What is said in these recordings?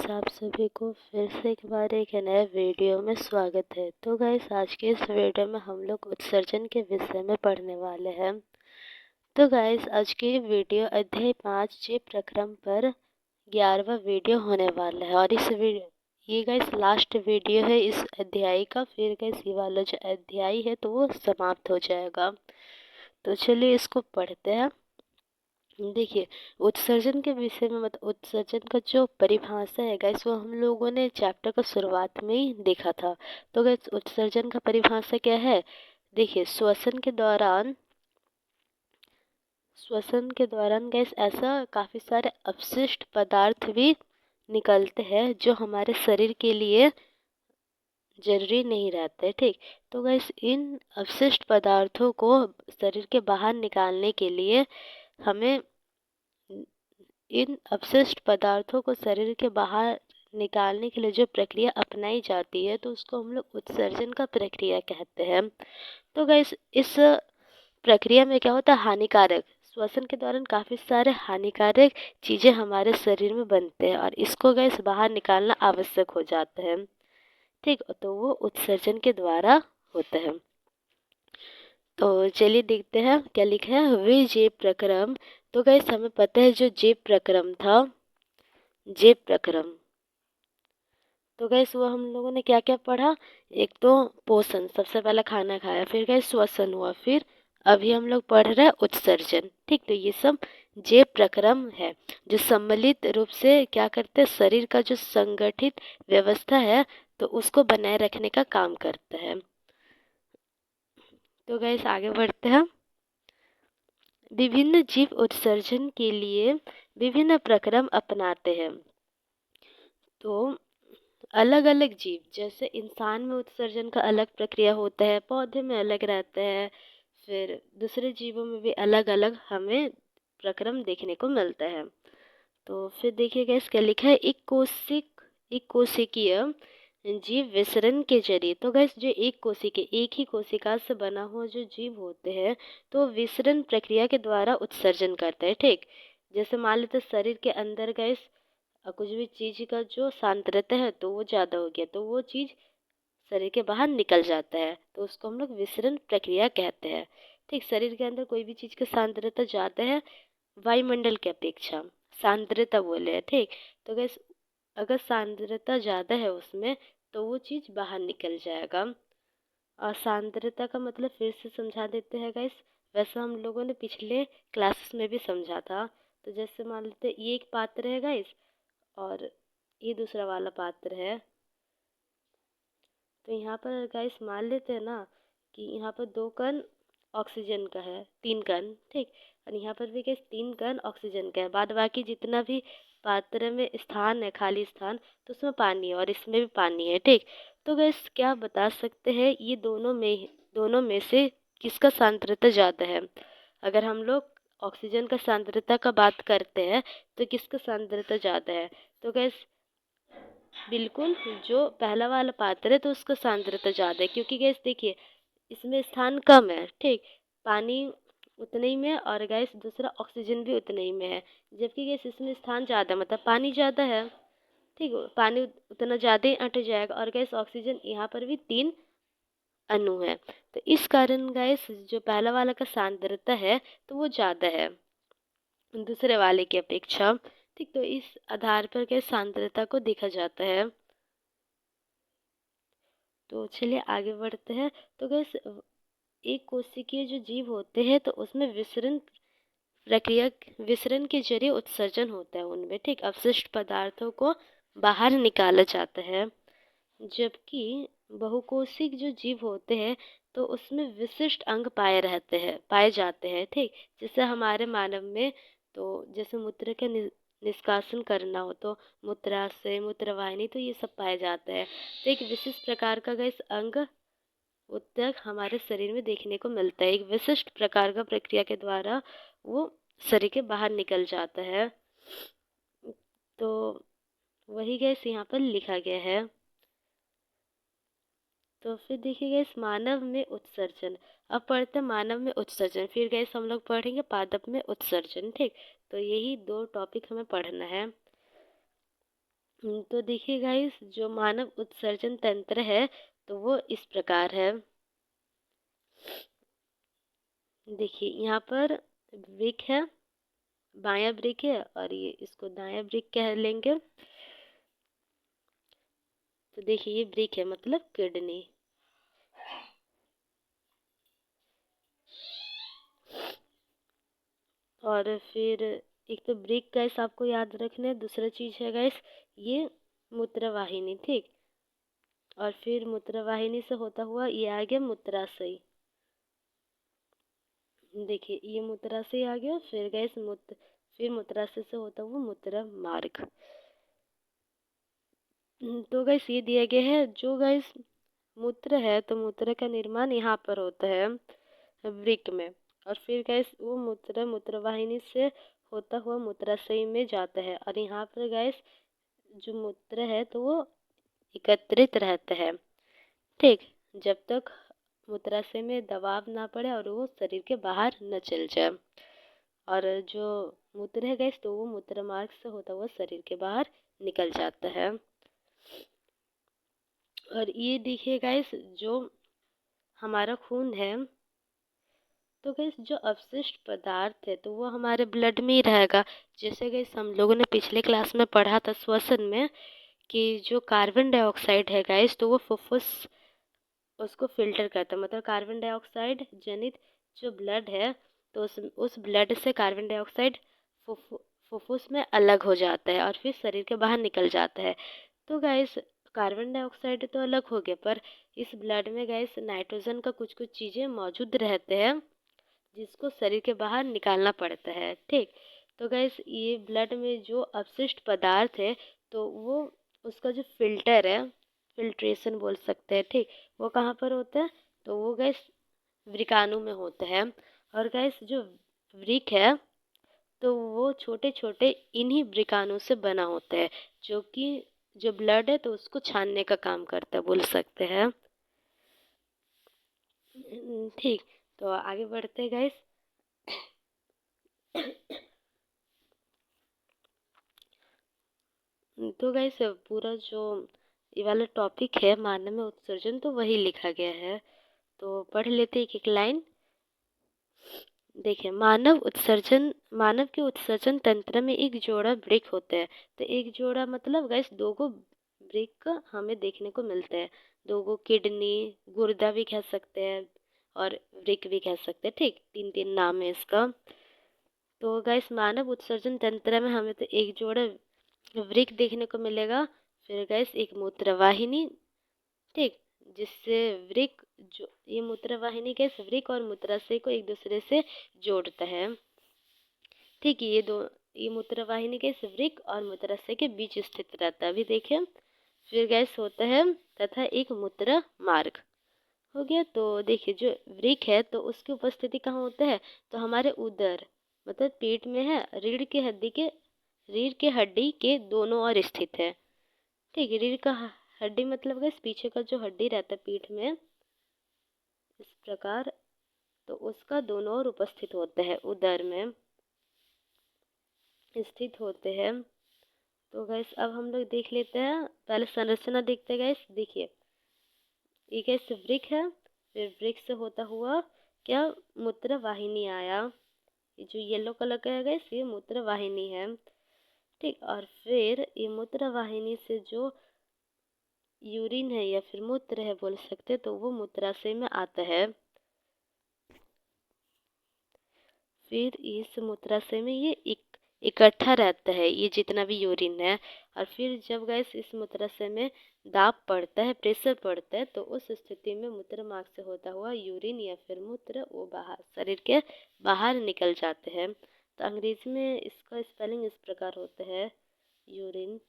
Guys, आप सभी को फिर से एक बार एक नए वीडियो में स्वागत है। तो गाइस, आज के इस वीडियो में हम लोग उत्सर्जन के विषय में पढ़ने वाले हैं। तो गाइस, आज की वीडियो अध्याय 5 जे प्रक्रम पर 11वां वीडियो होने वाला है। और ये गाइस लास्ट वीडियो है इस अध्याय का। फिर गाइस ये वाला जो अध्याय है तो वो समाप्त हो जाएगा। तो चलिए इसको पढ़ते हैं। देखिए, उत्सर्जन के विषय में मतलब उत्सर्जन का जो परिभाषा है गाइस, वो हम लोगों ने चैप्टर का शुरुआत में ही देखा था। तो गाइस, उत्सर्जन का परिभाषा क्या है? देखिए, श्वसन के दौरान गाइस ऐसा काफ़ी सारे अपशिष्ट पदार्थ भी निकलते हैं जो हमारे शरीर के लिए जरूरी नहीं रहते। ठीक, तो गाइस इन अपशिष्ट पदार्थों को शरीर के बाहर निकालने के लिए हमें इन अपशिष्ट पदार्थों को शरीर के बाहर निकालने के लिए जो प्रक्रिया अपनाई जाती है तो उसको हम लोग उत्सर्जन का प्रक्रिया कहते हैं। तो गाइस इस प्रक्रिया में क्या होता है, हानिकारक श्वसन के दौरान काफ़ी सारे हानिकारक चीज़ें हमारे शरीर में बनते हैं और इसको गाइस बाहर निकालना आवश्यक हो जाता है। ठीक, तो वो उत्सर्जन के द्वारा होता है। तो चलिए देखते हैं क्या लिखा है। वे जे प्रक्रम। तो गाइस हमें पता है जो जे प्रक्रम था, जे प्रक्रम, तो गैस वो हम लोगों ने क्या क्या पढ़ा। एक तो पोषण, सबसे पहला खाना खाया, फिर गैस श्वसन हुआ, फिर अभी हम लोग पढ़ रहे हैं उत्सर्जन। ठीक, तो ये सब जे प्रक्रम है जो सम्मिलित रूप से क्या करते हैं, शरीर का जो संगठित व्यवस्था है तो उसको बनाए रखने का काम करता है। तो गैस आगे बढ़ते हैं। विभिन्न जीव उत्सर्जन के लिए विभिन्न प्रक्रम अपनाते हैं। तो अलग अलग जीव, जैसे इंसान में उत्सर्जन का अलग प्रक्रिया होता है, पौधे में अलग रहता है, फिर दूसरे जीवों में भी अलग अलग हमें प्रक्रम देखने को मिलता है। तो फिर देखिएगा इसका लिखा है एक कोशिकीय जीव विसरण के जरिए। तो गैस जो एक ही कोशिका से बना हुआ जो जीव होते हैं तो विसरण प्रक्रिया के द्वारा उत्सर्जन करते हैं। ठीक, जैसे मान लेते शरीर के अंदर गैस कुछ भी चीज़ का जो सांद्रता है तो वो ज़्यादा हो गया तो वो चीज़ शरीर के बाहर निकल जाता है, तो उसको हम लोग विसरण प्रक्रिया कहते हैं। ठीक, शरीर के अंदर कोई भी चीज़ का सांद्रता ज़्यादा है वायुमंडल की अपेक्षा, सांद्रता बोले हैं। ठीक, तो गैस अगर सांद्रता ज़्यादा है उसमें तो वो चीज़ बाहर निकल जाएगा। और सांद्रता का मतलब फिर से समझा देते हैं गाइस, वैसे हम लोगों ने पिछले क्लासेस में भी समझा था। तो जैसे मान लेते ये एक पात्र है गाइस और ये दूसरा वाला पात्र है। तो यहाँ पर गाइस मान लेते हैं ना कि यहाँ पर 2 कण ऑक्सीजन का है, 3 कण। ठीक, और यहाँ पर भी गाइस 3 कण ऑक्सीजन का है, बाद बाकी जितना भी पात्र में स्थान है, खाली स्थान, तो उसमें पानी है और इसमें भी पानी है। ठीक, तो गाइस क्या बता सकते हैं ये दोनों में से किसका सांद्रता ज़्यादा है? अगर हम लोग ऑक्सीजन का सांद्रता का बात करते हैं तो किसका सांद्रता ज़्यादा है? तो गैस बिल्कुल जो पहला वाला पात्र है तो उसका सांद्रता ज़्यादा है, क्योंकि गैस देखिए इसमें स्थान कम है। ठीक, पानी उतने ही में है और गैस दूसरा ऑक्सीजन भी उतने ही में है, जबकि गैस इसमें स्थान ज़्यादा मतलब पानी ज़्यादा है। ठीक, पानी उतना ज़्यादा ही अट जाएगा और गैस ऑक्सीजन यहाँ पर भी 3 अणु है, तो इस कारण गैस जो पहला वाला का सांद्रता है तो वो ज़्यादा है दूसरे वाले की अपेक्षा। ठीक, तो इस आधार पर गैस सांद्रता को देखा जाता है। तो चलिए आगे बढ़ते हैं। तो गैस एक कोशिकीय जो जीव होते हैं तो उसमें विसरण के जरिए उत्सर्जन होता है उनमें। ठीक, अपशिष्ट पदार्थों को बाहर निकाला जाता है, जबकि बहुकोशिक जो जीव होते हैं तो उसमें विशिष्ट अंग पाए जाते हैं। ठीक, जैसे हमारे मानव में तो जैसे मूत्र का निष्कासन करना हो तो मूत्राशय, मूत्रवाहिनी, तो ये सब पाए जाते हैं। तो एक विशिष्ट प्रकार का गैस अंग ऊतक हमारे शरीर में देखने को मिलता है, एक विशिष्ट प्रकार का प्रक्रिया के द्वारा वो शरीर के बाहर निकल जाता है। तो वही गैस यहाँ पर लिखा गया है। तो फिर देखिए गैस मानव में उत्सर्जन। अब पढ़ते हैं मानव में उत्सर्जन, फिर गैस हम लोग पढ़ेंगे पादप में उत्सर्जन। ठीक, तो यही 2 टॉपिक हमें पढ़ना है। तो देखिए गाइस, जो मानव उत्सर्जन तंत्र है तो वो इस प्रकार है। देखिए यहाँ पर वृक्क है, बायां वृक्क है और ये इसको दायां वृक्क कह लेंगे। तो देखिए ये वृक्क है मतलब किडनी। और फिर एक तो वृक्क गैस आपको याद रखना है, दूसरा चीज है गैस ये मूत्रवाहिनी, ठीक। और फिर मूत्रवाहिनी से होता हुआ ये आ गया मूत्राशय। देखिए ये मूत्राशय आ गया, फिर गैस फिर मूत्राशय से होता हुआ मूत्र मार्ग। तो गैस ये दिया गया है, जो गैस मूत्र है तो मूत्र का निर्माण यहाँ पर होता है वृक्क में। और फिर गैस वो मूत्रवाहिनी से होता हुआ मूत्राशय में जाता है और यहाँ पर गैस जो मूत्र है तो वो एकत्रित रहता है, ठीक, जब तक मूत्राशय में दबाव ना पड़े और वो शरीर के बाहर न चल जाए। और जो मूत्र है गैस तो वो मूत्र मार्ग से होता हुआ शरीर के बाहर निकल जाता है। और ये देखिए गैस, जो हमारा खून है तो गैस जो अवशिष्ट पदार्थ है तो वो हमारे ब्लड में ही रहेगा। जैसे गैस हम लोगों ने पिछले क्लास में पढ़ा था श्वसन में कि जो कार्बन डाइऑक्साइड है गैस तो वो फुफ्फुस उसको फिल्टर करता है, मतलब कार्बन डाइऑक्साइड जनित जो ब्लड है तो उस ब्लड से कार्बन डाइऑक्साइड फुफ्फुस में अलग हो जाता है और फिर शरीर के बाहर निकल जाता है। तो गैस कार्बन डाइऑक्साइड तो अलग हो गया, पर इस ब्लड में गैस नाइट्रोजन का कुछ कुछ चीज़ें मौजूद रहते हैं जिसको शरीर के बाहर निकालना पड़ता है, ठीक। तो गैस ये ब्लड में जो अवशिष्ट पदार्थ है तो वो उसका जो फिल्टर है, फिल्ट्रेशन बोल सकते हैं, ठीक, वो कहाँ पर होता है तो वो गैस वृकाणु में होता है। और गैस जो वृक्क है तो वो छोटे छोटे इन्हीं वृकाणु से बना होता है, जो कि जो ब्लड है तो उसको छानने का काम करता है बोल सकते हैं, ठीक। तो आगे बढ़ते हैं गैस। तो गैस पूरा जो ये वाला टॉपिक है मानव में उत्सर्जन तो वही लिखा गया है, तो पढ़ लेते एक एक लाइन। देखिए मानव के उत्सर्जन तंत्र में एक जोड़ा वृक्क होता है। तो एक जोड़ा मतलब गैस दो गो वृक्क हमें देखने को मिलते हैं, दो गो किडनी, गुर्दा भी कह सकते हैं और वृक्क भी कह सकते हैं, ठीक, तीन तीन नाम है इसका। तो गैस मानव उत्सर्जन तंत्र में हमें तो एक जोड़ा वृक्क देखने को मिलेगा, फिर गैस एक मूत्रवाहिनी, ठीक, जिससे वृक्क जो ये मूत्रवाहिनी गैस वृक्क और मूत्राशय को एक दूसरे से जोड़ता है, ठीक। ये मूत्रवाहिनी गैस वृक्क और मूत्राशय के बीच स्थित रहता है, अभी देखें। फिर गैस होता है तथा एक मूत्र मार्ग हो गया। तो देखिए जो वृक्क है तो उसकी उपस्थिति कहाँ होता है तो हमारे उदर मतलब पेट में है, रीढ़ के हड्डी के दोनों ओर स्थित है, ठीक है। रीढ़ का हड्डी मतलब गैस पीछे का जो हड्डी रहता है पीठ में इस प्रकार, तो उसका दोनों ओर उपस्थित होता है, उदर में स्थित होते हैं। तो गैस अब हम लोग देख लेते हैं, पहले संरचना देखते हैं गैस। देखिए ये गैस वृक्क है, फिर वृक्क से होता हुआ क्या मूत्र वाहिनी आया, ये जो येलो कलर का है गैस ये मूत्र वाहिनी है, ठीक। और फिर ये मूत्र वाहिनी से जो यूरिन है या फिर मूत्र है बोल सकते तो वो मूत्राशय में आता है। फिर इस मूत्राशय में ये इकट्ठा रहता है ये जितना भी यूरिन है। और फिर जब गैस इस मूत्राशय में दाब पड़ता है, प्रेशर पड़ता है, तो उस स्थिति में मूत्र मार्ग से होता हुआ यूरिन या फिर मूत्र वो बाहर शरीर के बाहर निकल जाते हैं। तो अंग्रेजी में इसका स्पेलिंग इस प्रकार होता है यूरिन।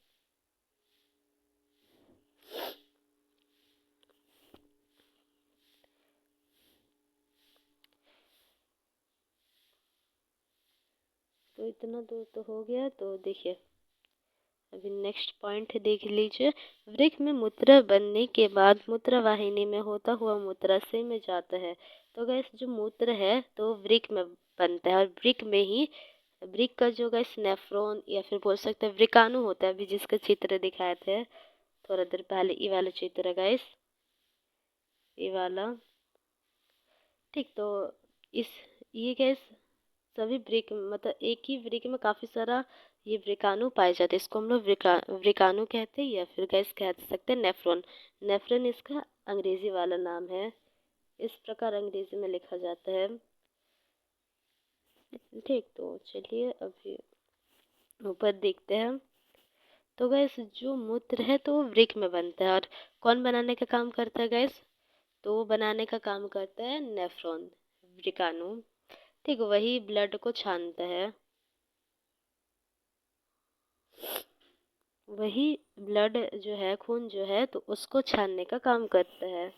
तो इतना दूर तो हो गया। तो देखिए अभी नेक्स्ट पॉइंट देख लीजिए। वृक्क में मूत्र बनने के बाद मूत्र वाहिनी में होता हुआ मूत्राशय में जाता है। तो गैस जो मूत्र है तो वृक्क में बनता है और वृक्क में ही वृक्क का जो गैस नेफ्रॉन या फिर बोल सकते हैं वृकाणु होता है, अभी जिसका चित्र दिखाए थे थोड़ा देर पहले, ये वाला चित्र है गैस, ये वाला। ठीक, तो इस ये गैस सभी वृक्क मतलब एक ही वृक्क में काफ़ी सारा ये वृकाणु पाए जाते हैं, इसको हम लोग वृकाणु कहते हैं या फिर गैस कह सकते हैं नेफ्रॉन। नेफ्रॉन इसका अंग्रेजी वाला नाम है, इस प्रकार अंग्रेजी में लिखा जाता है। ठीक, तो चलिए अभी ऊपर देखते हैं। तो गैस जो मूत्र है तो वो वृक्क में बनता है, और कौन बनाने का काम करता है गैस, तो वो बनाने का काम करता है नेफ्रॉन, वृकाणु। ठीक, वही ब्लड को छानता है, वही ब्लड जो है, खून जो है, तो उसको छानने का काम करता है।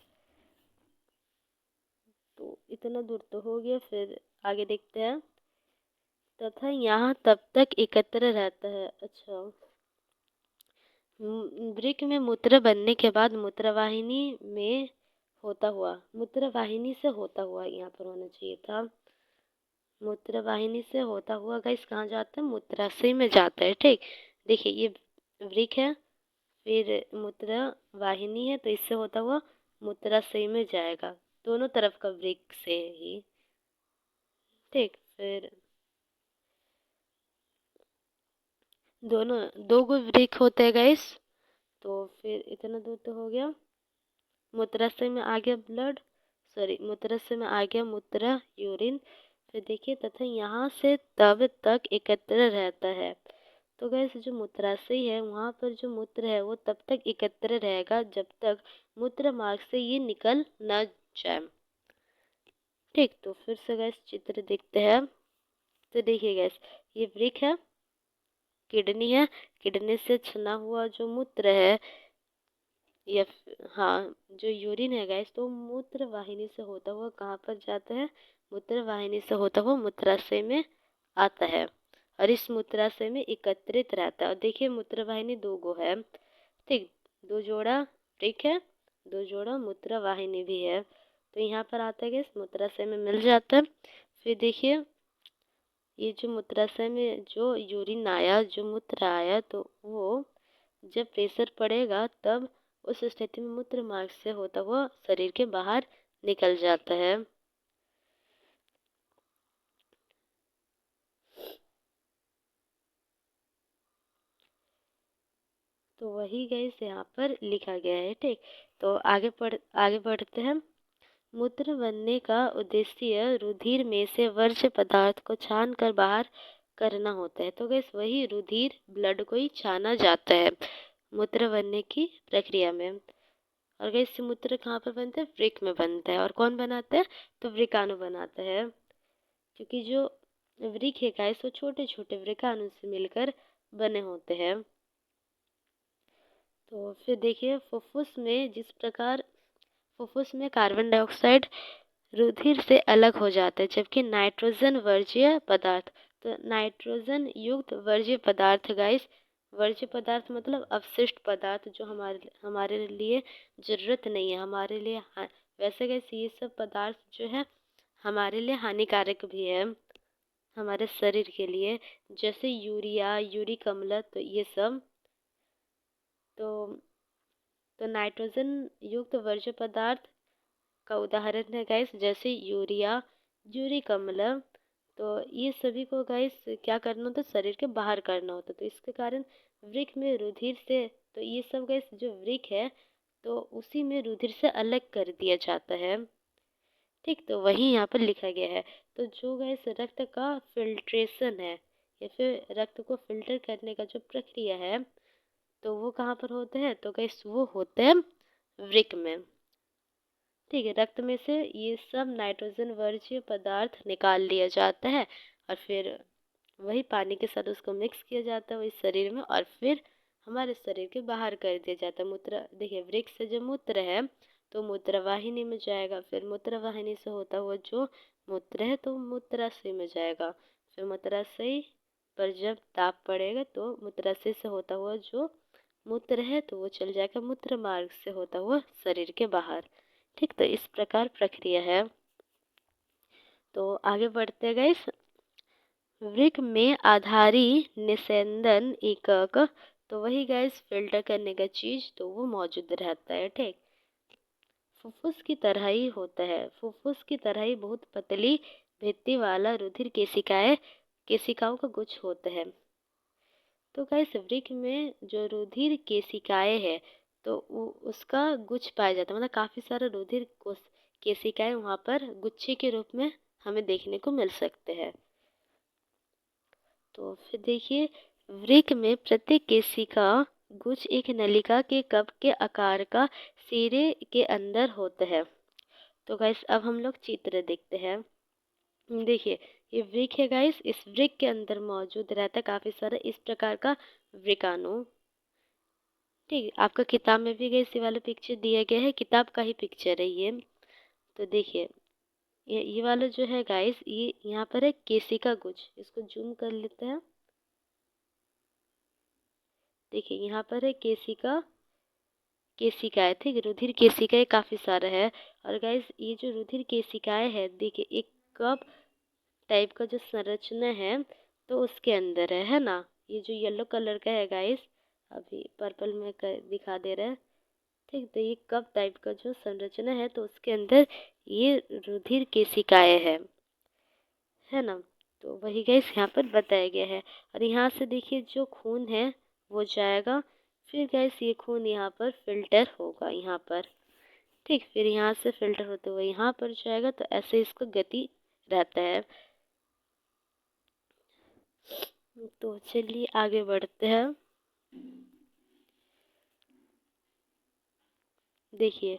तो इतना दूर तो हो गया, फिर आगे देखते हैं। तथा यहाँ तब तक एकत्र रहता है। अच्छा, वृक्क में मूत्र बनने के बाद मूत्रवाहिनी में होता हुआ, मूत्रवाहिनी से होता हुआ यहाँ पर होना चाहिए था, मूत्रवाहिनी से होता हुआ गैस कहाँ जाता है, मूत्राशय में जाता है। ठीक, देखिए ये वृक्क है, फिर मूत्रवाहिनी है, तो इससे होता हुआ मूत्राशय में जाएगा, दोनों तरफ का वृक्क से ही। ठीक, फिर दोनों दो गो वृक्क होते हैं गैस, तो फिर इतना दूर तो हो गया। मूत्राशय में आ गया ब्लड, सॉरी मूत्राशय में आ गया मूत्र, यूरिन। फिर देखिए तथा यहाँ से तब तक एकत्र रहता है। तो गैस जो मूत्राशय है वहाँ पर जो मूत्र है वो तब तक एकत्र रहेगा जब तक मूत्र मार्ग से ये निकल न जाए। ठीक, तो फिर से गैस चित्र देखते हैं। तो देखिए गैस ये वृक्क है, किडनी है, किडनी से छना हुआ जो मूत्र है या हाँ जो यूरिन है गैस, तो मूत्र वाहिनी से होता हुआ कहाँ पर जाता है, मूत्र वाहिनी से होता हुआ मूत्राशय में आता है, और इस मूत्राशय में एकत्रित रहता है। और देखिए मूत्र वाहिनी दो गो है, ठीक, दो जोड़ा ठीक है, दो जोड़ा मूत्र वाहिनी भी है, तो यहाँ पर आता है गैस मूत्राशय में मिल जाता है। फिर देखिए ये जो मूत्राशय में जो यूरिन आया, जो मूत्र आया, तो वो जब प्रेशर पड़ेगा तब उस स्थिति में मूत्र मार्ग से होता हुआ शरीर के बाहर निकल जाता है। तो वही गैस यहाँ पर लिखा गया है। ठीक, तो आगे बढ़ते हैं। मूत्र बनने का उद्देश्य रुधिर में से वर्ज्य पदार्थ को छान कर बाहर करना होता है। तो गैस वही रुधिर ब्लड को ही छाना जाता है मूत्र बनने की प्रक्रिया में। और गैस मूत्र कहाँ पर बनता है, वृक्क में बनता है, और कौन बनाता है, तो वृकाणु बनाता है, क्योंकि जो वृक्क है गैस वो छोटे छोटे वृकाणु से मिलकर बने होते हैं। तो फिर देखिए फुफ्फुस में जिस प्रकार फुफ्फुस में कार्बन डाइऑक्साइड रुधिर से अलग हो जाता है, जबकि नाइट्रोजन वर्ज्य पदार्थ, तो नाइट्रोजन युक्त वर्ज्य पदार्थ गैस, वर्ज्य पदार्थ मतलब अवशिष्ट पदार्थ जो हमारे हमारे लिए ज़रूरत नहीं है, हमारे लिए वैसे गैस ये सब पदार्थ जो है हमारे लिए हानिकारक भी है हमारे शरीर के लिए, जैसे यूरिया, यूरिक अम्ल, तो ये सब। तो नाइट्रोजन युक्त वर्ज्य पदार्थ का उदाहरण है गैस जैसे यूरिया, यूरिक अम्ल, तो ये सभी को गैस क्या करना होता है, शरीर के बाहर करना होता है। तो इसके कारण वृक्क में रुधिर से, तो ये सब गैस जो वृक्क है तो उसी में रुधिर से अलग कर दिया जाता है। ठीक, तो वही यहाँ पर लिखा गया है। तो जो गैस रक्त का फिल्ट्रेशन है या फिर रक्त को फिल्टर करने का जो प्रक्रिया है, तो वो कहाँ पर होता है, तो गैस वो होता है वृक्क में। ठीक है, रक्त में से ये सब नाइट्रोजन वर्ज्य पदार्थ निकाल लिया जाता है, और फिर वही पानी के साथ उसको मिक्स किया जाता है वही शरीर में, और फिर हमारे शरीर के बाहर कर दिया जाता है। मूत्र देखिए वृक्क से जो मूत्र है तो मूत्रवाहिनी में जाएगा, फिर मूत्रवाहिनी से होता हुआ जो मूत्र है तो मूत्राशय में जाएगा, फिर मूत्राशय पर जब ताप पड़ेगा तो मूत्राशय से होता हुआ जो मूत्र है तो वो चल जाएगा मूत्र मार्ग से होता हुआ शरीर के बाहर। ठीक, तो इस प्रकार प्रक्रिया है। तो आगे बढ़ते गए। वृक्क में आधारी निस्यंदन एकक, तो वही गैस फिल्टर करने का चीज तो वो मौजूद रहता है। ठीक, फुफ्फुस की तरह ही होता है, फुफ्फुस की तरह ही बहुत पतली भित्ति वाला रुधिर केशिकाओं का गुच्छ होता है। तो गाइस वृक्क में जो रुधिर केशिकाएं है तो उसका गुच्छ पाया जाता है, मतलब काफी सारा रुधिर केशिकाएं वहां पर गुच्छे के रूप में हमें देखने को मिल सकते हैं। तो फिर देखिए, वृक्क में प्रत्येक केशिका गुच्छ एक नलिका के कप के आकार का सिरे के अंदर होता है। तो गाइस अब हम लोग चित्र देखते हैं। देखिए, ये वृक्क है गाइस, इस वृक्क के अंदर मौजूद रहता है काफी सारा इस प्रकार का वृकाणु। ठीक है, आपका किताब में भी गाइस ये वाला पिक्चर दिया गया है, किताब का ही पिक्चर है ये। तो देखिए, ये वाला जो है गाइस, ये यहाँ पर है केशिका गुच्छ, इसको जूम कर लेते हैं। देखिए यहाँ पर है केशिकाएं, ठीक, रुधिर केशिकाएं काफी सारा है। और गाइस ये जो रुधिर केशिकाएं है, देखिए एक कप टाइप का जो संरचना है तो उसके अंदर है ना। ये जो येलो कलर का है गाइस, अभी पर्पल में दिखा दे रहा है। ठीक, तो ये कप टाइप का जो संरचना है तो उसके अंदर ये रुधिर केशिकाएं है ना। तो वही गाइस यहाँ पर बताया गया है। और यहाँ से देखिए जो खून है वो जाएगा, फिर गैस ये खून यहाँ पर फिल्टर होगा यहाँ पर। ठीक, फिर यहाँ से फिल्टर होते हुए यहाँ पर जाएगा, तो ऐसे इसका गति रहता है। तो चलिए आगे बढ़ते हैं। देखिए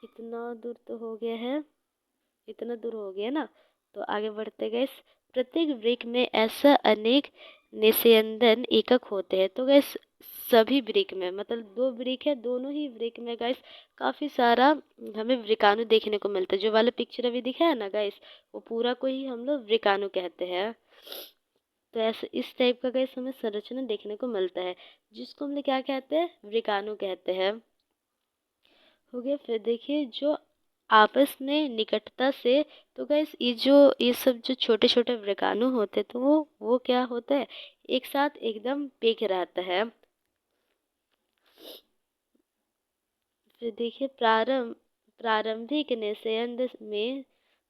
इतना दूर तो हो गया है, इतना दूर हो गया ना, तो आगे बढ़ते गए। प्रत्येक वृक्क में ऐसा अनेक निस्यंदन एकक होते हैं। तो गैस सभी वृक्क में, मतलब दो वृक्क है, दोनों ही वृक्क में गैस काफी सारा हमें वृकाणु देखने को मिलता है। जो वाला पिक्चर अभी दिखा है ना गैस, वो पूरा को ही हम लोग वृकाणु कहते हैं। तो ऐसे इस टाइप का गैस हमें संरचना देखने को मिलता है, जिसको हम लोग क्या कहते हैं, वृकाणु कहते हैं। हो गया। फिर देखिए जो आपस में निकटता से, तो गैस ये सब जो छोटे छोटे वृकाणु होते तो वो क्या होता है, एक साथ एकदम पैक रहता है। फिर देखिए प्रारंभिक निस्यंद में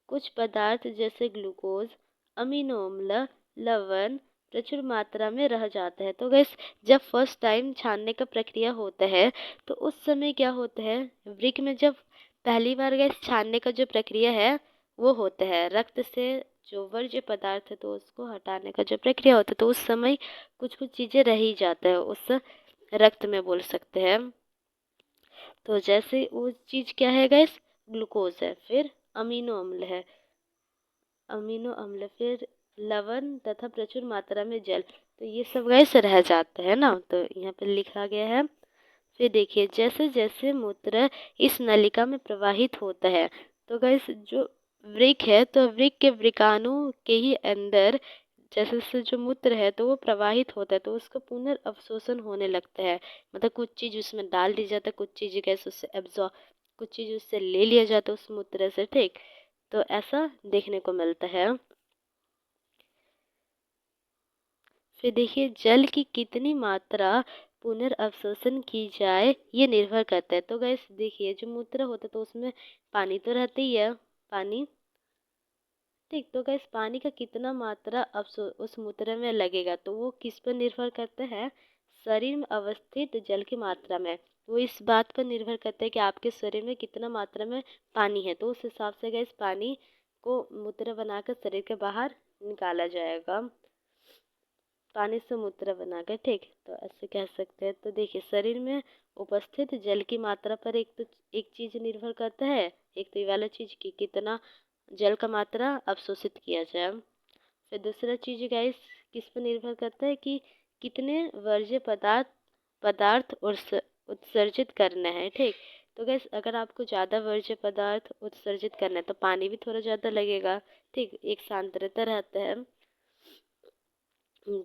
कुछ पदार्थ जैसे ग्लूकोज, अमीनो अम्ल, लवण प्रचुर मात्रा में रह जाता है। तो गैस जब फर्स्ट टाइम छानने का प्रक्रिया होता है तो उस समय क्या होता है, वृक्क में जब पहली बार गैस छानने का जो प्रक्रिया है वो होता है, रक्त से जो वर्ज्य पदार्थ है तो उसको हटाने का जो प्रक्रिया होता है, तो उस समय कुछ कुछ चीजें रह ही जाता है उस रक्त में, बोल सकते हैं। तो जैसे वो चीज क्या है गैस, ग्लूकोज है, फिर अमीनो अम्ल है, अमीनो अम्ल, फिर लवण तथा प्रचुर मात्रा में जल, तो ये सब गैस रह जाता है ना, तो यहाँ पर लिखा गया है। फिर देखिए जैसे जैसे मूत्र इस नलिका में प्रवाहित होता है, तो गैस जो वृक्क है तो वृक्क के वृकाणु के ही अंदर जैसे जैसे जो मूत्र है तो वो प्रवाहित होता है, तो उसका पुनर्अवशोषण होने लगता है, मतलब कुछ चीज उसमें डाल दी जाता है, कुछ चीज गैस उससे एब्जॉर्ब, कुछ चीज उससे ले लिया जाता है उस मूत्र से। ठीक, तो ऐसा देखने को मिलता है। फिर देखिए जल की कितनी मात्रा पुनर्अवशोषण की जाए ये निर्भर करता है। तो गैस देखिए जो मूत्र होता है तो उसमें पानी तो रहता ही है, पानी। ठीक, तो गैस पानी का कितना मात्रा उस मूत्र में लगेगा तो वो किस पर निर्भर करता है, शरीर में अवस्थित जल की मात्रा में। वो इस बात पर निर्भर करता है कि आपके शरीर में कितना मात्रा में पानी है, तो उस हिसाब से गैस पानी को मूत्र बनाकर शरीर के बाहर निकाला जाएगा, पानी से मूत्र बनाकर। ठीक, तो ऐसे कह सकते हैं। तो देखिए शरीर में उपस्थित जल की मात्रा पर एक चीज निर्भर करता है, एक तो ये वाला चीज की कितना जल का मात्रा अवशोषित किया जाए। फिर दूसरा चीज गाइस किस पर निर्भर करता है कि कितने वर्ज्य पदार्थ उत्सर्जित करना है। ठीक, तो गैस अगर आपको ज़्यादा वर्ज्य पदार्थ उत्सर्जित करना है तो पानी भी थोड़ा ज़्यादा लगेगा। ठीक, एक सांद्रता रहता है।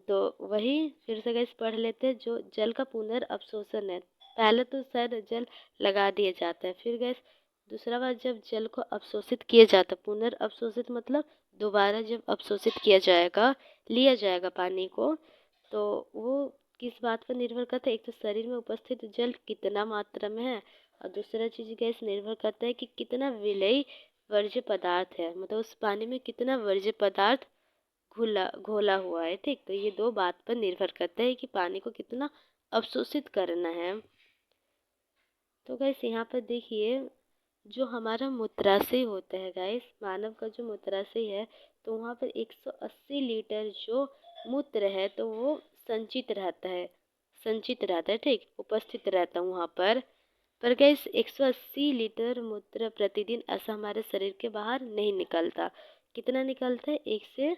तो वही फिर से गैस पढ़ लेते हैं, जो जल का पुनर्अवशोषण है, पहले तो शायद जल लगा दिया जाता है, फिर गैस दूसरा बात, जब जल को अवशोषित किया जाता, पुनर्अवशोषित मतलब दोबारा जब अवशोषित किया जाएगा, लिया जाएगा पानी को, तो वो किस बात पर निर्भर करता है? एक तो शरीर में उपस्थित जल कितना मात्रा में है, और दूसरा चीज़ गैस निर्भर करता है कि कितना विलेय वर्ज्य पदार्थ है, मतलब उस पानी में कितना वर्ज्य पदार्थ घोला हुआ है। ठीक, तो ये दो बात पर निर्भर करता है कि पानी को कितना अवशोषित करना है। तो गैस यहाँ पर देखिए, जो हमारा मूत्राशय होता है गैस, मानव का जो मूत्राशय है, तो वहाँ पर 180 लीटर जो मूत्र है तो वो संचित रहता है, ठीक, उपस्थित रहता है वहाँ पर गैस 180 लीटर मूत्र प्रतिदिन ऐसा हमारे शरीर के बाहर नहीं निकलता। कितना निकलता है? 1 से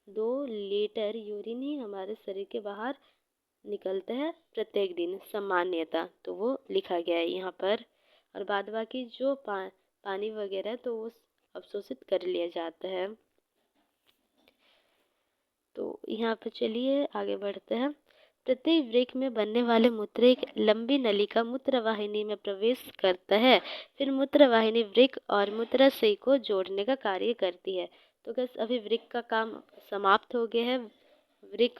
2 लीटर यूरिन ही हमारे शरीर के बाहर निकलता है प्रत्येक दिन सामान्यतः, तो वो लिखा गया है यहाँ पर। और बाद बाकी जो पानी वगैरह तो वो अवशोषित कर लिया जाता है। तो यहाँ पर चलिए आगे बढ़ते हैं। प्रत्येक वृक्क में बनने वाले मूत्र एक लंबी नलिका मूत्रवाहिनी में प्रवेश करता है, फिर मूत्रवाहिनी वृक्क और मूत्राशय को जोड़ने का कार्य करती है। तो बस अभी वृक्क का काम समाप्त हो गया है। वृक्क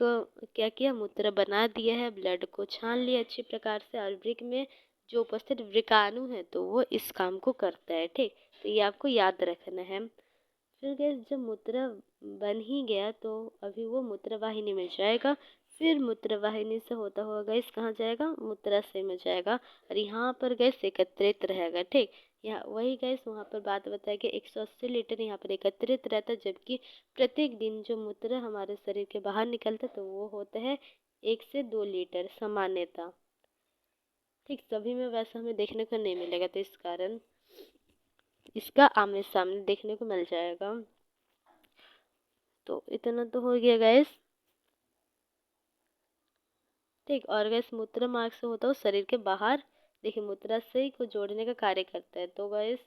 क्या किया? मूत्र बना दिया है, ब्लड को छान लिया अच्छी प्रकार से, और वृक्क में जो उपस्थित वृक्काणु है तो वो इस काम को करता है। ठीक, तो ये आपको याद रखना है। फिर गैस जब मूत्र बन ही गया तो अभी वो मूत्रवाहिनी में जाएगा, फिर मूत्रवाहिनी से होता हुआ गैस कहाँ जाएगा? मूत्राशय में जाएगा, और यहाँ पर गैस एकत्रित रहेगा। ठीक, यहाँ वही गैस वहाँ पर बात बताया कि 180 लीटर यहाँ पर एकत्रित रहता है, जबकि प्रत्येक दिन जो मूत्र हमारे शरीर के बाहर निकलता है तो वो होता है 1 से 2 लीटर सामान्यतः। ठीक, सभी में वैसा हमें देखने को नहीं मिलेगा, तो इस कारण इसका आमने सामने देखने को मिल जाएगा। तो इतना तो हो गया गैस। ठीक, और गैस मूत्र मार्ग से होता है शरीर के बाहर, देखिए मूत्राशय को जोड़ने का कार्य करता है। तो गैस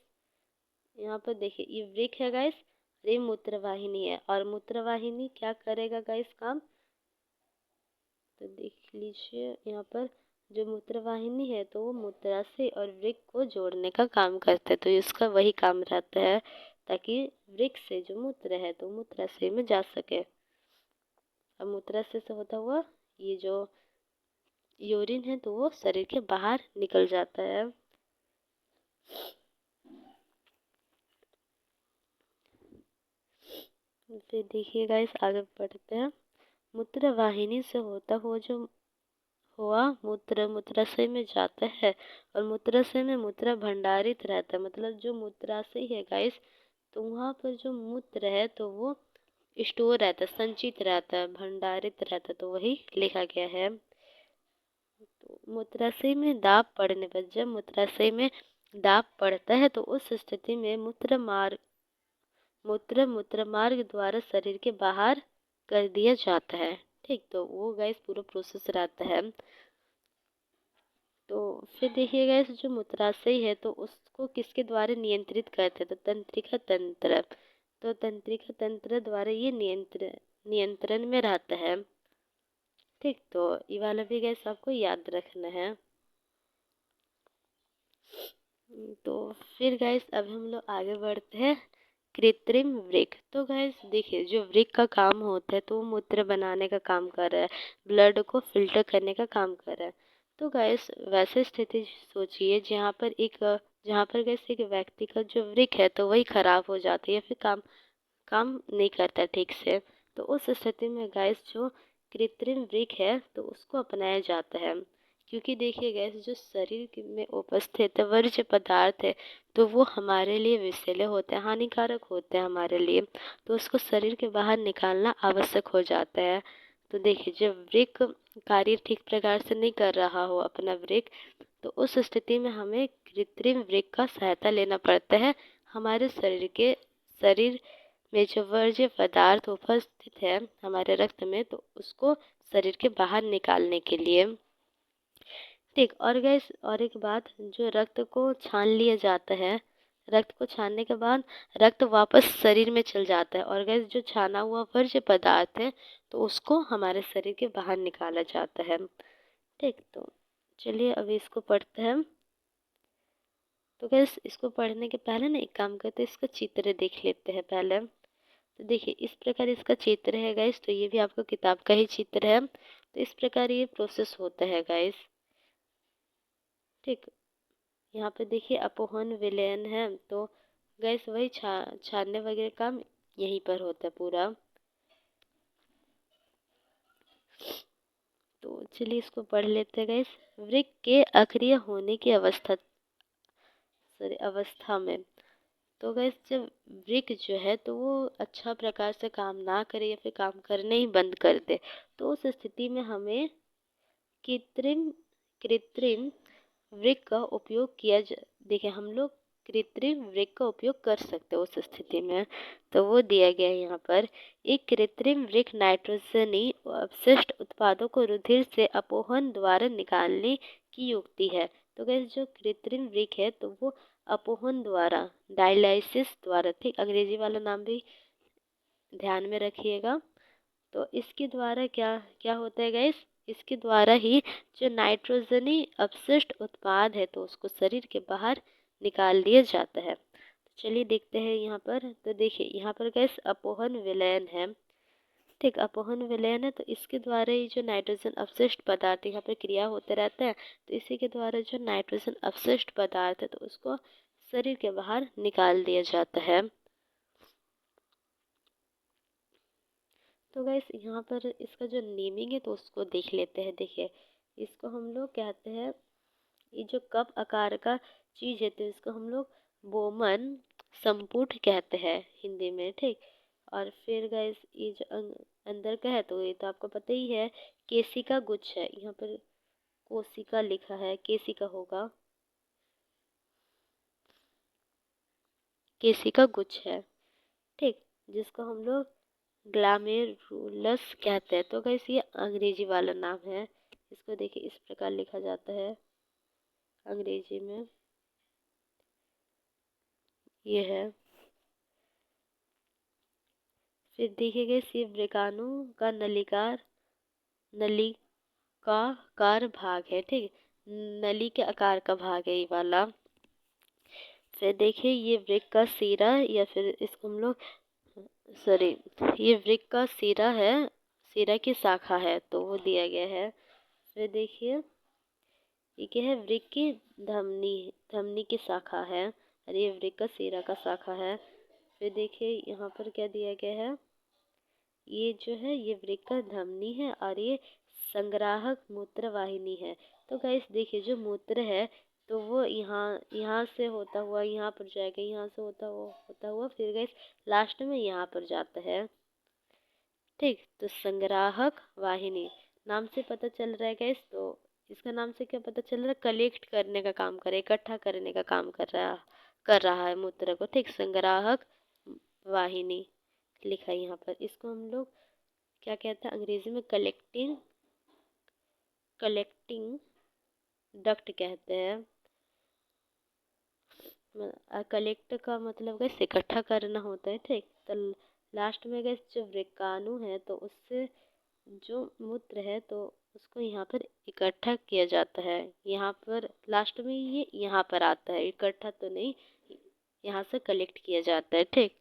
यहाँ पर देखिए ये वृक्क है गैस, ये मूत्रवाहिनी है, और मूत्रवाहिनी क्या करेगा गैस काम? तो देख लीजिए यहाँ पर जो मूत्रवाहिनी है तो वो मूत्राशय और वृक्क को जोड़ने का काम करता है, तो इसका वही काम रहता है ताकि वृक्क से जो मूत्र है तो मूत्राशय में जा सके। अब मूत्राशय से होता हुआ ये जो यूरिन है तो वो शरीर के बाहर निकल जाता है। फिर देखिए गाइस आगे बढ़ते हैं। मूत्रवाहिनी से होता हुआ जो मूत्र मूत्राशय में जाता है, और मूत्राशय में मूत्र भंडारित रहता है, मतलब जो मूत्राशय है गाइस तो वहाँ पर जो मूत्र है तो वो स्टोर रहता है, संचित रहता है, भंडारित रहता है, तो वही लिखा गया है। तो मूत्राशय में दाब पड़ने पर, जब मूत्राशय में दाब पड़ता है तो उस स्थिति में मूत्र मार्ग द्वारा शरीर के बाहर कर दिया जाता है। ठीक, तो वो गैस पूरा प्रोसेस रहता है। तो फिर देखिए गैस जो मूत्राशय है तो उसको किसके द्वारा नियंत्रित करते हैं? तो तंत्रिका तंत्र, तो तंत्रिका तंत्र द्वारा ये नियंत्रण में रहता है। ठीक, तो ये वाला भी गैस आपको याद रखना है। तो फिर गैस अब हम लोग आगे बढ़ते हैं कृत्रिम वृक्क। तो गैस देखिए जो वृक्क का काम होता है तो वो मूत्र बनाने का काम कर रहा है, ब्लड को फिल्टर करने का काम कर रहा है। तो गैस वैसे स्थिति सोचिए जहाँ पर गैस एक व्यक्ति का जो वृक्क है तो वही खराब हो जाती है, फिर काम नहीं करता ठीक से। तो उस स्थिति में गैस जो कृत्रिम वृक्क है तो उसको अपनाया जाता है, क्योंकि देखिए गैस जो शरीर में उपस्थित वर्ज्य पदार्थ है तो वो हमारे लिए विषैले होते हैं, हानिकारक होते हैं हमारे लिए, तो उसको शरीर के बाहर निकालना आवश्यक हो जाता है। तो देखिए जब वृक्क कार्य ठीक प्रकार से नहीं कर रहा हो अपना वृक्क, तो उस स्थिति में हमें कृत्रिम वृक्क का सहायता लेना पड़ता है हमारे शरीर में जो वर्ज्य पदार्थ उपस्थित है हमारे रक्त में तो उसको शरीर के बाहर निकालने के लिए। ठीक, और गैस और एक बात, जो रक्त को छान लिया जाता है, रक्त को छानने के बाद रक्त वापस शरीर में चल जाता है, और गैस जो छाना हुआ वर्ज्य पदार्थ है तो उसको हमारे शरीर के बाहर निकाला जाता है। ठीक, तो चलिए अभी इसको पढ़ते हैं। तो गैस इसको पढ़ने के पहले ना एक काम करते हैं, इसका चित्र देख लेते हैं पहले। तो देखिए इस प्रकार इसका चित्र है गाइस, तो ये भी आपको किताब का ही चित्र है। तो इस प्रकार ये प्रोसेस होता है गाइस। ठीक, यहाँ पे देखिए अपोहन विलयन है, तो गैस वही छानने वगैरह काम यहीं पर होता है पूरा। तो चलिए इसको पढ़ लेते हैं गैस। वृक्क के अक्रिय होने की अवस्था में, तो गैस जब वृक्क जो है तो वो अच्छा प्रकार से काम ना करे या फिर काम करने ही बंद कर दे, तो उस स्थिति में हमें कृत्रिम कृत्रिम वृक्क का उपयोग देखिए हम लोग कृत्रिम वृक्क का उपयोग कर सकते हैं उस स्थिति में। तो वो दिया गया है यहाँ पर। एक कृत्रिम वृक्क नाइट्रोजनी अपशिष्ट उत्पादों को रुधिर से अपोहन द्वारा निकालने की युक्ति है। तो गैस जो कृत्रिम वृक्क है तो वो अपोहन द्वारा, डायलाइसिस द्वारा, ठीक, अंग्रेजी वाला नाम भी ध्यान में रखिएगा। तो इसके द्वारा क्या क्या होता है गैस, इसके द्वारा ही जो नाइट्रोजनी अपशिष्ट उत्पाद है तो उसको शरीर के बाहर निकाल दिया जाता है। तो चलिए देखते हैं यहाँ पर। तो देखिए यहाँ पर गैस अपोहन विलयन है, ठीक, अपोहन विलयन है, तो इसके द्वारा ही जो नाइट्रोजन अपशिष्ट पदार्थ यहाँ पर क्रिया होते रहते हैं, तो इसी के द्वारा जो नाइट्रोजन अपशिष्ट पदार्थ है तो उसको शरीर के बाहर निकाल दिया जाता है। तो गैस यहाँ पर इसका जो नेमिंग है तो उसको देख लेते हैं। देखिए इसको हम लोग कहते हैं, ये जो कप आकार का चीज़ है तो इसको हम लोग बोमन संपुट कहते हैं हिंदी में, ठीक। और फिर गैस ये जो अंदर का है तो ये तो आपको पता ही है, केसिका गुच्छ है। यहाँ पर कोशिका लिखा है, केसिका होगा, केसिका गुच्छ है, ठीक, जिसको हम लोग ग्लामेरुलस कहते हैं। तो गैस ये अंग्रेजी वाला नाम है। इसको देखिए इस प्रकार लिखा जाता है अंग्रेजी में, ये है। फिर देखिए गैस ये वृकाणु का नलिकाकार भाग है, ठीक, नली के आकार का भाग है ये वाला। फिर देखिए ये वृक्क का सिरा, या फिर इसको हम लोग, सॉरी, ये वृक्क का सिरा है, सिरा की शाखा है, तो वो दिया गया है। फिर देखिए ये क्या है, वृक्क की धमनी, धमनी की शाखा है, और ये वृक्क का सिरा का शाखा है। फिर देखिए यहाँ पर क्या दिया गया है, ये जो है ये वृक्क का धमनी है और ये संग्राहक मूत्र वाहिनी है। तो गाइस देखिए जो मूत्र है तो वो यहाँ यहाँ से होता हुआ यहाँ पर जाएगा, यहाँ से होता हुआ फिर गाइस लास्ट में यहाँ पर जाता है, ठीक। तो संग्राहक वाहिनी नाम से पता चल रहा है गाइस, तो इसका नाम से क्या पता चल रहा है, कलेक्ट करने का काम करे, इकट्ठा करने का काम कर रहा है मूत्र को, ठीक। संग्राहक वाहिनी लिखा है यहाँ पर। इसको हम लोग क्या कहते हैं अंग्रेजी में, कलेक्टिंग डक्ट कहते हैं। कलेक्ट का मतलब गैस इकट्ठा करना होता है, ठीक। तो लास्ट में गैस जो वृक्काणु है तो उससे जो मूत्र है तो उसको यहाँ पर इकट्ठा किया जाता है, यहाँ पर लास्ट में ये यहाँ पर आता है, इकट्ठा तो नहीं, यहाँ से कलेक्ट किया जाता है, ठीक।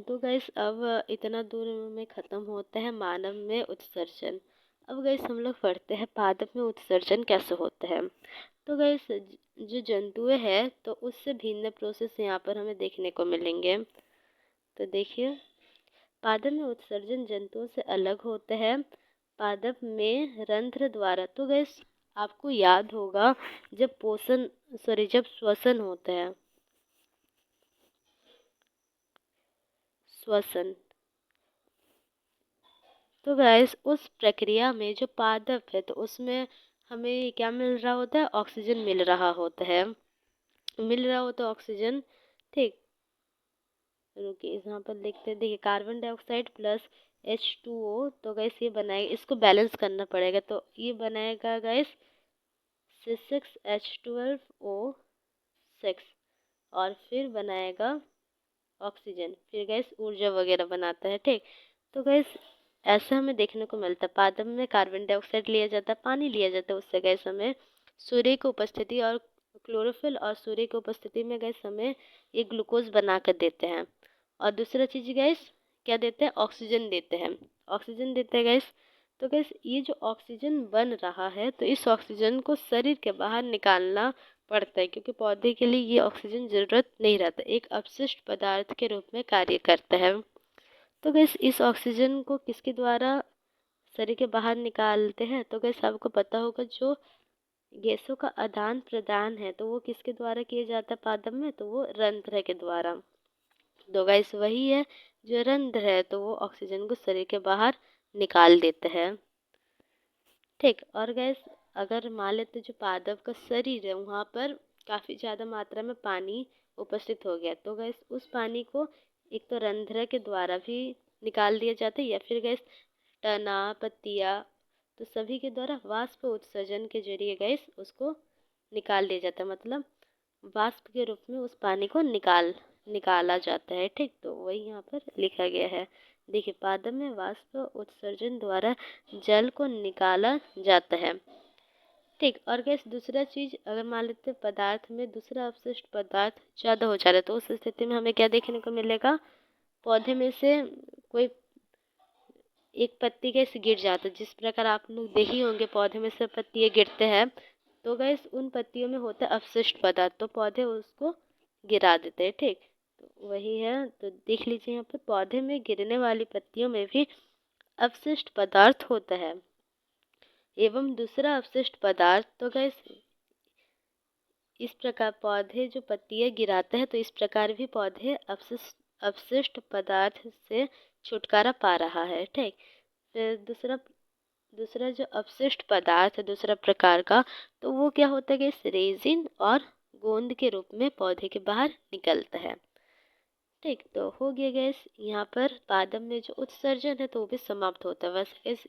तो गैस अब इतना दूर में ख़त्म होता है मानव में उत्सर्जन। अब गैस हम लोग पढ़ते हैं पादप में उत्सर्जन कैसे होता है। तो गैस जो जंतुएं हैं तो उससे भिन्न प्रोसेस यहाँ पर हमें देखने को मिलेंगे। तो देखिए पादप में उत्सर्जन जंतुओं से अलग होता है। पादप में रंध्र द्वारा, तो गैस आपको याद होगा जब श्वसन होता है, श्वसन, तो गैस उस प्रक्रिया में जो पादप है तो उसमें हमें क्या मिल रहा होता है, ऑक्सीजन मिल रहा होता है, ऑक्सीजन, ठीक। रुकिए यहाँ पर लिखते हैं, देखिए कार्बन डाइऑक्साइड प्लस H2O, तो गैस ये बनाएगा, इसको बैलेंस करना पड़ेगा, तो ये बनाएगा गैस C6H12O6, और फिर बनाएगा ऑक्सीजन, फिर गैस ऊर्जा वगैरह बनाता है, ठीक। तो गैस ऐसा हमें देखने को मिलता है, पादप में कार्बन डाइऑक्साइड लिया जाता है, पानी लिया जाता है, उससे गैस हमें सूर्य की उपस्थिति और क्लोरोफिल और सूर्य की उपस्थिति में गैस हमें ये ग्लूकोज बना कर देते हैं। और दूसरा चीज़ गैस क्या देते हैं, ऑक्सीजन देते हैं। ऑक्सीजन देते हैं गैस। तो गैस ये जो ऑक्सीजन बन रहा है तो इस ऑक्सीजन को शरीर के बाहर निकालना पड़ता है, क्योंकि पौधे के लिए ये ऑक्सीजन ज़रूरत नहीं रहता, एक अपशिष्ट पदार्थ के रूप में कार्य करता है। तो गैस इस ऑक्सीजन को किसके द्वारा शरीर के बाहर निकालते हैं, तो गैस आपको पता होगा जो गैसों का आदान प्रदान है तो वो किसके द्वारा किया जाता है पादप में, तो वो रंध्र के द्वारा। तो गैस वही है, जो रंध्र है तो वो ऑक्सीजन को शरीर के बाहर निकाल देता है। ठीक। और गैस अगर मान लेते जो पादप का शरीर है वहाँ पर काफ़ी ज़्यादा मात्रा में पानी उपस्थित हो गया, तो गैस उस पानी को एक तो रंध्र के द्वारा भी निकाल दिया जाता है, या फिर गैस तना, पत्तियाँ, तो सभी के द्वारा वाष्प उत्सर्जन के जरिए गैस उसको निकाल दिया जाता है, मतलब वाष्प के रूप में उस पानी को निकाला जाता है। ठीक। तो वही यहाँ पर लिखा गया है। देखिए, पादप में वाष्प उत्सर्जन द्वारा जल को निकाला जाता है। ठीक। और गैस दूसरा चीज़, अगर मान लेते पदार्थ में दूसरा अवशिष्ट पदार्थ ज़्यादा हो जा रहा है तो उस स्थिति में हमें क्या देखने को मिलेगा, पौधे में से कोई एक पत्ती कैसे गिर जाता है, जिस प्रकार आप लोग देखे होंगे पौधे में से पत्तियाँ गिरते हैं, तो गैस उन पत्तियों में होता है अपशिष्ट पदार्थ, तो पौधे उसको गिरा देते हैं। ठीक। तो वही है, तो देख लीजिए यहाँ पर पौधे में गिरने वाली पत्तियों में भी अपशिष्ट पदार्थ होता है। एवं दूसरा अपशिष्ट पदार्थ, तो गैस इस प्रकार पौधे जो पत्तियाँ गिराते हैं तो इस प्रकार भी पौधे अपशिष्ट पदार्थ से छुटकारा पा रहा है। ठीक। फिर दूसरा दूसरा जो अपशिष्ट पदार्थ है दूसरा प्रकार का, तो वो क्या होता है कि रेजिन और गोंद के रूप में पौधे के बाहर निकलता है। ठीक। तो हो गया गैस यहाँ पर पादप में जो उत्सर्जन है तो वो भी समाप्त होता है। बस इस